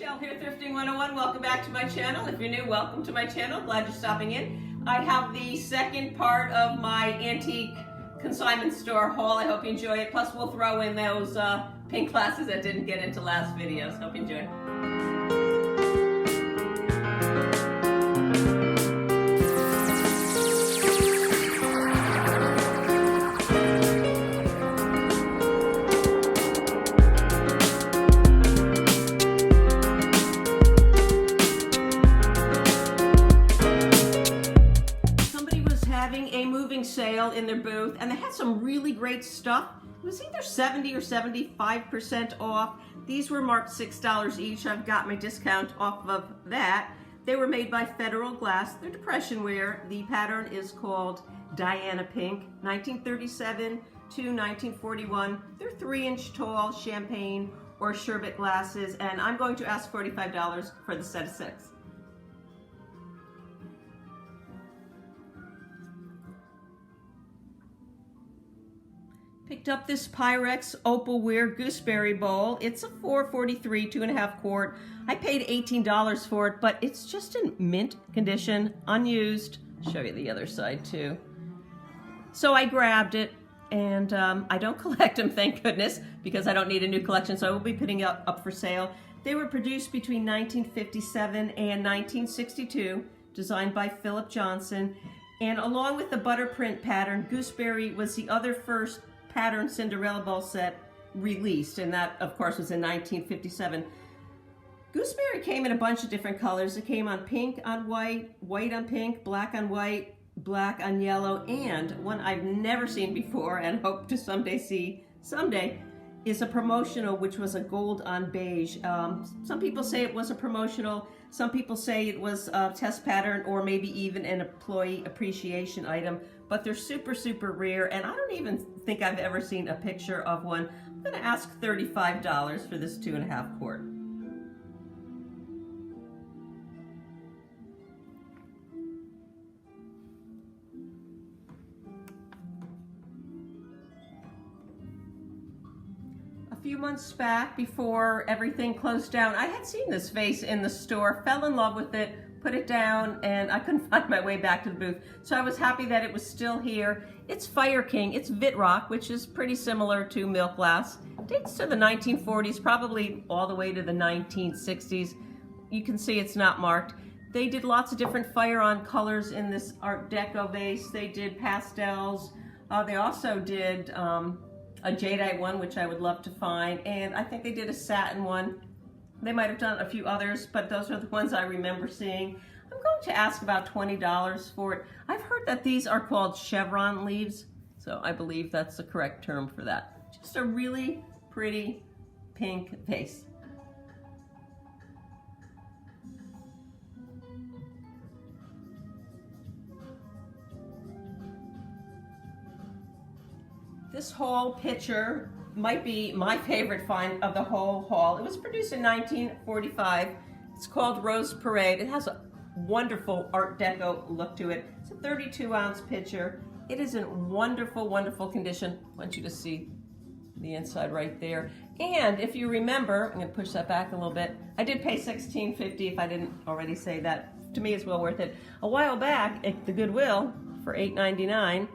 Michelle here, Thrifting 101. Welcome back to my channel. If you're new, welcome to my channel. Glad you're stopping in. I have the second part of my antique consignment store haul. I hope you enjoy it. Plus, we'll throw in those pink glasses that didn't get into last videos. Hope you enjoy. A moving sale in their booth, and they had some really great stuff. It was either 70 or 75% off. These were marked $6 each. I've got my discount off of that. They were made by Federal Glass. They're depression wear. The pattern is called Diana Pink, 1937 to 1941. They're 3-inch tall champagne or sherbet glasses, and I'm going to ask $45 for the set of 6. Picked up this Pyrex opalware gooseberry bowl. It's a $4.43, 2.5 quart. I paid $18 for it, but it's just in mint condition, unused. I'll show you the other side too. So I grabbed it, and I don't collect them, thank goodness, because I don't need a new collection, so I will be putting it up for sale. They were produced between 1957 and 1962, designed by Philip Johnson, and along with the butter print pattern, Gooseberry was the other first pattern Cinderella ball set released, and that of course was in 1957. Gooseberry came in a bunch of different colors. It came on pink on white, white on pink, black on white, black on yellow, and one I've never seen before and hope to someday see is a promotional, which was a gold on beige. Some people say it was a promotional, some people say it was a test pattern or maybe even an employee appreciation item, but they're super, super rare, and I don't even think I've ever seen a picture of one. I'm gonna ask $35 for this 2.5 quart. A few months back, before everything closed down, I had seen this vase in the store, fell in love with it, put it down, and I couldn't find my way back to the booth. So I was happy that it was still here. It's Fire King. It's Vitrock, which is pretty similar to milk glass. Dates to the 1940s, probably all the way to the 1960s. You can see it's not marked. They did lots of different fire-on colors in this Art Deco vase. They did pastels. They also did a jadeite one, which I would love to find, and I think they did a satin one. They might have done a few others, but those are the ones I remember seeing. I'm going to ask about $20 for it. I've heard that these are called chevron leaves, so I believe that's the correct term for that. Just a really pretty pink vase. This whole pitcher might be my favorite find of the whole haul. It was produced in 1945. It's called Rose Parade. It has a wonderful Art Deco look to it. It's a 32-ounce pitcher. It is in wonderful, wonderful condition. I want you to see the inside right there. And if you remember, I'm going to push that back a little bit. I did pay $16.50 if I didn't already say that. To me, it's well worth it. A while back at the Goodwill for $8.99,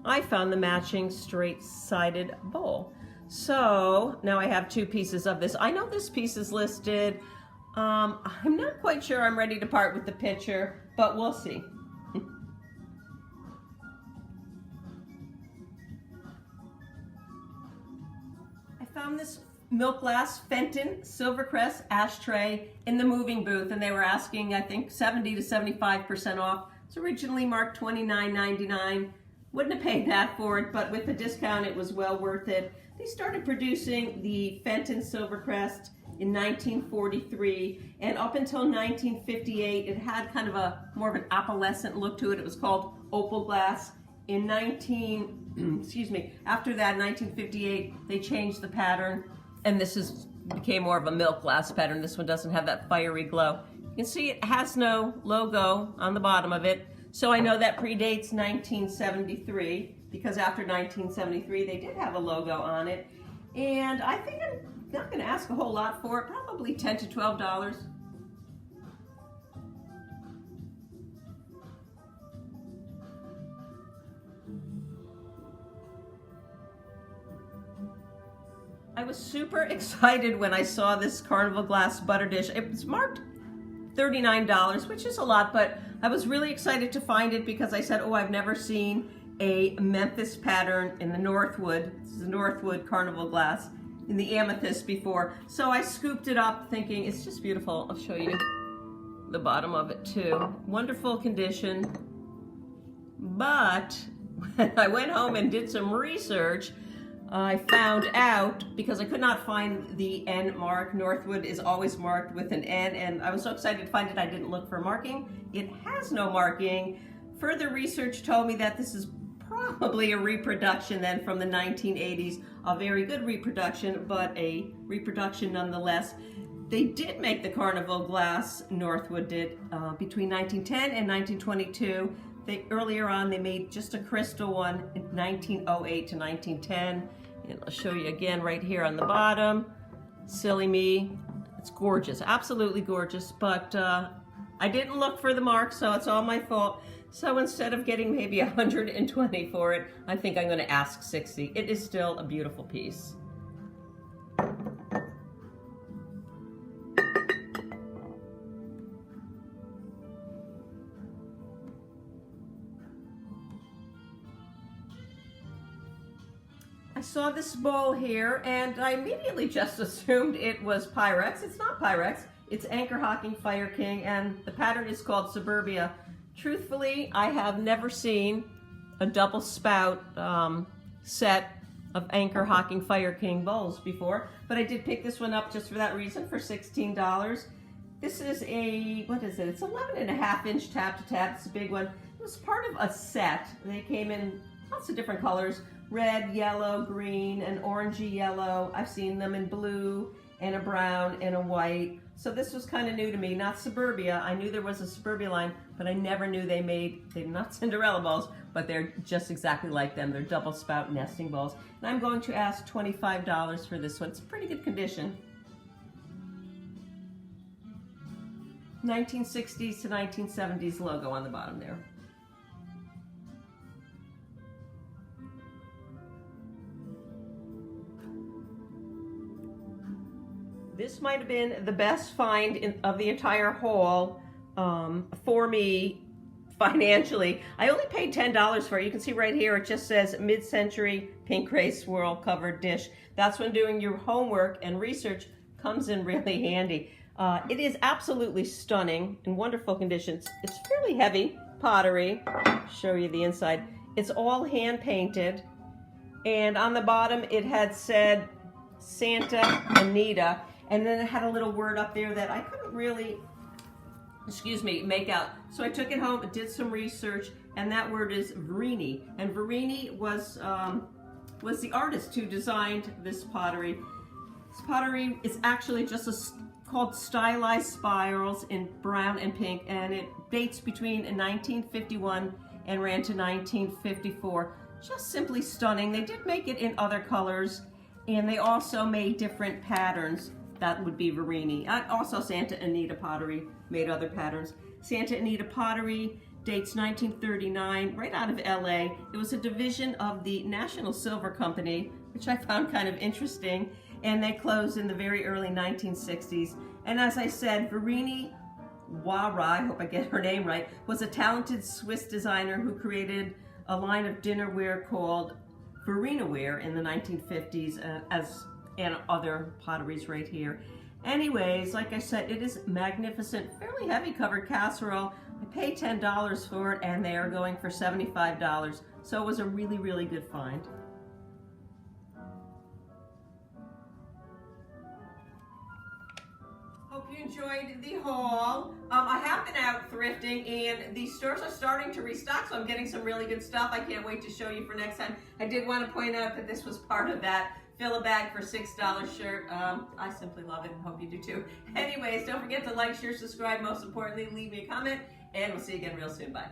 I found the matching straight-sided bowl. So now I have 2 pieces of this. I know this piece is listed. I'm not quite sure I'm ready to part with the pitcher, but we'll see. I found this milk glass Fenton Silvercrest ashtray in the moving booth, and they were asking, I think, 70 to 75% off. It's originally marked $29.99. Wouldn't have paid that for it, but with the discount, it was well worth it. They started producing the Fenton Silvercrest in 1943, and up until 1958, it had kind of a more of an opalescent look to it. It was called opal glass. In after that, 1958, they changed the pattern, and this became more of a milk glass pattern. This one doesn't have that fiery glow. You can see it has no logo on the bottom of it. So I know that predates 1973, because after 1973 they did have a logo on it. And I think I'm not going to ask a whole lot for it, probably $10 to $12. I was super excited when I saw this carnival glass butter dish. It was marked $39, which is a lot, but I was really excited to find it because I said, oh, I've never seen a Memphis pattern in the Northwood. This is a Northwood carnival glass in the amethyst before. So I scooped it up thinking it's just beautiful. I'll show you the bottom of it too. Wonderful condition. But when I went home and did some research, I found out, because I could not find the N mark. Northwood is always marked with an N, and I was so excited to find it I didn't look for marking. It has no marking. Further research told me that this is probably a reproduction then from the 1980s. A very good reproduction, but a reproduction nonetheless. They did make the carnival glass, Northwood did, between 1910 and 1922. Earlier on, they made just a crystal one in 1908 to 1910. And I'll show you again right here on the bottom. Silly me. It's gorgeous, absolutely gorgeous. But I didn't look for the mark, so it's all my fault. So instead of getting maybe 120 for it, I think I'm going to ask 60. It is still a beautiful piece. I saw this bowl here and I immediately just assumed it was Pyrex. It's not Pyrex, it's Anchor Hocking Fire King, and the pattern is called Suburbia. Truthfully, I have never seen a double spout set of Anchor Hocking Fire King bowls before, but I did pick this one up just for that reason for $16. This is a, what is it? It's 11.5-inch tap to tap. It's a big one. It was part of a set. They came in lots of different colors. Red, yellow, green, and orangey yellow. I've seen them in blue and a brown and a white. So this was kind of new to me. Not Suburbia. I knew there was a Suburbia line, but I never knew they're not Cinderella bowls, but they're just exactly like them. They're double spout nesting bowls. And I'm going to ask $25 for this one. It's in pretty good condition. 1960s to 1970s logo on the bottom there. This might have been the best find of the entire haul for me financially. I only paid $10 for it. You can see right here, it just says mid-century pink gray swirl covered dish. That's when doing your homework and research comes in really handy. It is absolutely stunning, in wonderful conditions. It's fairly heavy pottery. Show you the inside. It's all hand painted. And on the bottom, it had said Santa Anita. And then it had a little word up there that I couldn't really, make out. So I took it home and did some research, and that word is Verini. And Verini was the artist who designed this pottery. This pottery is actually just called stylized spirals in brown and pink, and it dates between 1951 and ran to 1954. Just simply stunning. They did make it in other colors, and they also made different patterns. That would be Verini. Also Santa Anita pottery made other patterns. Santa Anita pottery dates 1939, right out of LA. It was a division of the National Silver Company, which I found kind of interesting, and they closed in the very early 1960s. And as I said, Verini Wara, I hope I get her name right, was a talented Swiss designer who created a line of dinnerware called Verinaware in the 1950s, and other potteries right here. Anyways, like I said, it is magnificent, fairly heavy covered casserole. I paid $10 for it, and they are going for $75. So it was a really, really good find. Hope you enjoyed the haul. I have been out thrifting, and the stores are starting to restock, so I'm getting some really good stuff. I can't wait to show you for next time. I did want to point out that this was part of that fill a bag for $6 shirt. I simply love it and hope you do too. Anyways, don't forget to like, share, subscribe. Most importantly, leave me a comment, and we'll see you again real soon. Bye.